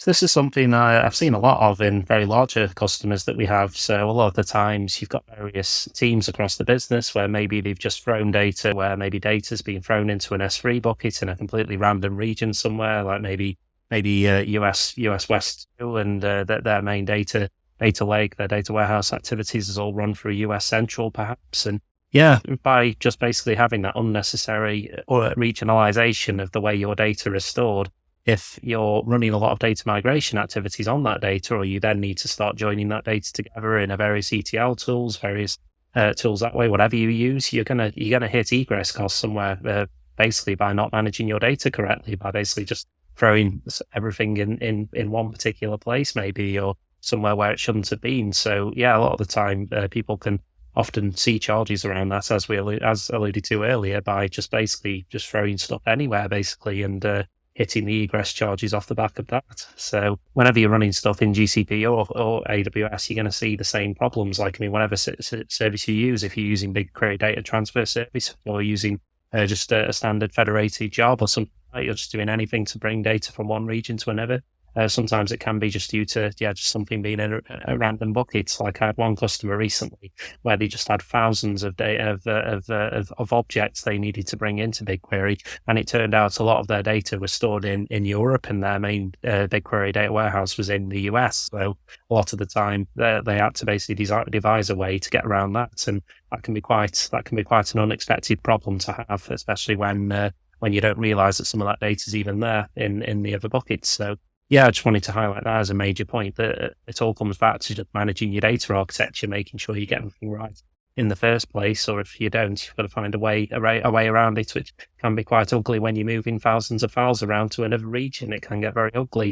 So this is something I've seen a lot of in very larger customers that we have. So a lot of the times you've got various teams across the business where maybe they've just thrown data, where maybe data's been thrown into an S3 bucket in a completely random region somewhere, like maybe US West 2, and their main data lake, their data warehouse activities is all run through US Central perhaps. And yeah, by just basically having that unnecessary or regionalization of the way your data is stored, if you're running a lot of data migration activities on that data, or you then need to start joining that data together in a various ETL tools, various tools that way, whatever you use, you're gonna hit egress costs somewhere, basically by not managing your data correctly, by basically just throwing everything in one particular place, maybe, or somewhere where it shouldn't have been. So yeah, a lot of the time people can often see charges around that, as alluded to earlier, by just basically just throwing stuff anywhere, basically, and hitting the egress charges off the back of that. So whenever you're running stuff in GCP or AWS, you're going to see the same problems. Like, I mean, whatever service you use, if you're using BigQuery data transfer service, or using just a standard federated job or something, like you're just doing anything to bring data from one region to another. Sometimes it can be just due to just something being in a random bucket. Like, I had one customer recently where they just had thousands of data of objects they needed to bring into BigQuery, and it turned out a lot of their data was stored in Europe, and their main BigQuery data warehouse was in the US. So a lot of the time they had to basically devise a way to get around that, and that can be quite an unexpected problem to have, especially when you don't realize that some of that data is even there in the other buckets. So yeah, I just wanted to highlight that as a major point, that it all comes back to just managing your data architecture, making sure you get everything right in the first place. Or if you don't, you've got to find a way around it, which can be quite ugly when you're moving thousands of files around to another region. It can get very ugly.